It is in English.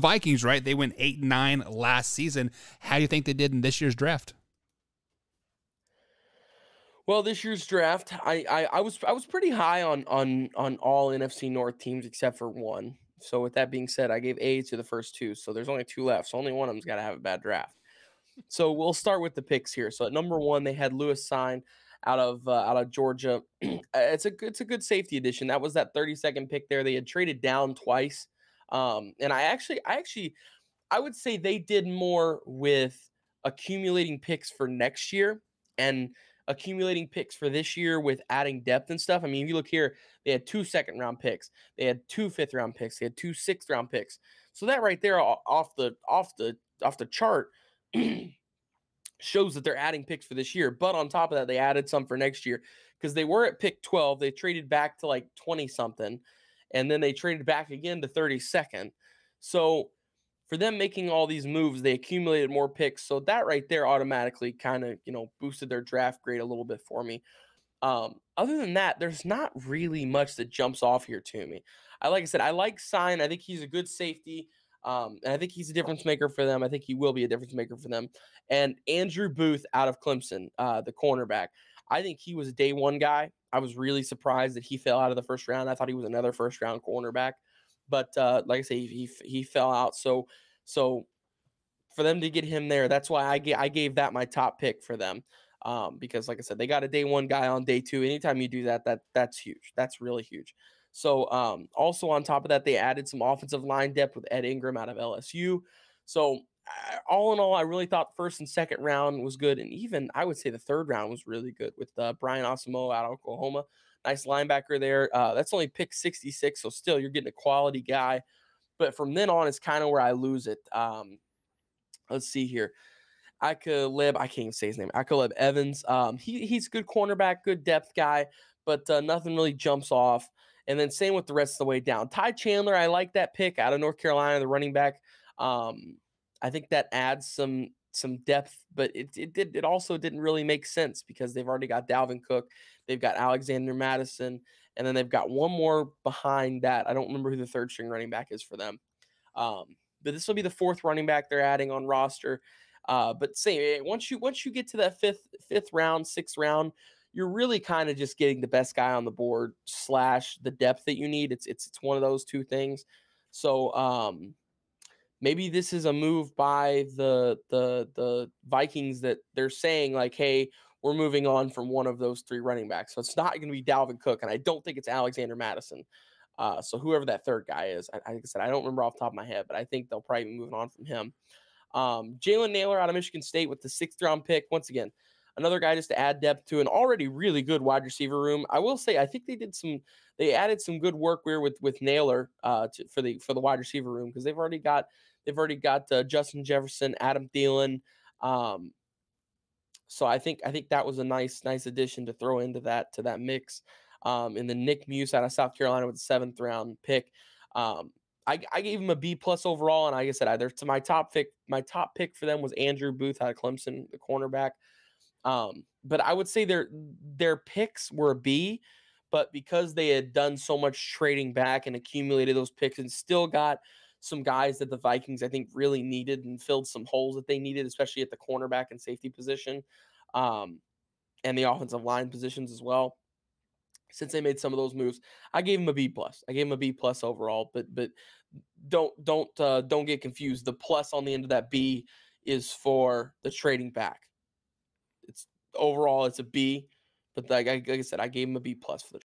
Vikings, right? They went 8-9 last season. How do you think they did in this year's draft? Well, this year's draft, I was pretty high on all NFC North teams except for one. So with that being said, I gave A to the first two. So there's only two left. So only one of them's got to have a bad draft. So we'll start with the picks here. So at number one, they had Lewis Sign out of Georgia. It's a good safety addition. That was that 32nd pick there. They had traded down twice, and I would say they did more with accumulating picks for next year and accumulating picks for this year with adding depth and stuff. I mean, if you look here, they had 2 second-round picks, they had 2 fifth-round picks, they had 2 sixth-round picks. So that right there, off the chart, shows that they're adding picks for this year. But on top of that, they added some for next year because they were at pick 12. They traded back to like 20 something, and then they traded back again to 32nd. So for them making all these moves, they accumulated more picks. So that right there automatically kind of, boosted their draft grade a little bit for me. Other than that, there's not really much that jumps off here to me. Like I said, I like Sign. I think he's a good safety. And I think he's a difference maker for them. I think he will be a difference maker for them. And Andrew Booth out of Clemson, the cornerback. I think he was a day one guy. I was really surprised that he fell out of the first round. I thought he was another first round cornerback. But like I say, he fell out. So for them to get him there, that's why I gave that my top pick for them. Because like I said, they got a day one guy on day two. Anytime you do that's huge. That's really huge. So also on top of that, they added some offensive line depth with Ed Ingram out of LSU. So all in all, I really thought the first and second round was good. And even I would say the third round was really good with Brian Asamoah out of Oklahoma. Nice linebacker there. That's only pick 66. So still you're getting a quality guy. But from then on, it's kind of where I lose it. Let's see here. I can't even say his name. Akaleb Evans. He's a good cornerback, good depth guy, but nothing really jumps off. And then same with the rest of the way down. Ty Chandler, I like that pick out of North Carolina, the running back. I think that adds some depth, but it also didn't really make sense because they've already got Dalvin Cook, they've got Alexander Madison, and then they've got one more behind that. I don't remember who the third string running back is for them. But this will be the fourth running back they're adding on roster. But same, once you get to that fifth round, sixth round, you're really kind of just getting the best guy on the board / the depth that you need. It's one of those two things. So maybe this is a move by the Vikings that they're saying like, hey, we're moving on from one of those three running backs. So it's not going to be Dalvin Cook, and I don't think it's Alexander Madison. So whoever that third guy is, like I said, I don't remember off the top of my head, but I think they'll probably be moving on from him. Jalen Naylor out of Michigan State with the 6th-round pick. Once again, another guy just to add depth to an already really good wide receiver room. I will say I think they added some good work there with Naylor for the wide receiver room because they've already got Justin Jefferson, Adam Thielen. So I think that was a nice addition to throw into that mix. And then Nick Muse out of South Carolina with the 7th-round pick. I gave him a B+ overall, and like I said, my top pick for them was Andrew Booth out of Clemson, the cornerback. But I would say their picks were a B, but because they had done so much trading back and accumulated those picks and still got some guys that the Vikings I think really needed and filled some holes that they needed, especially at the cornerback and safety position, and the offensive line positions as well. Since they made some of those moves, I gave him a B+. I gave him a B+ overall, but don't get confused. The plus on the end of that B is for the trading back. It's overall it's a B, but like I said, I gave him a B+ for the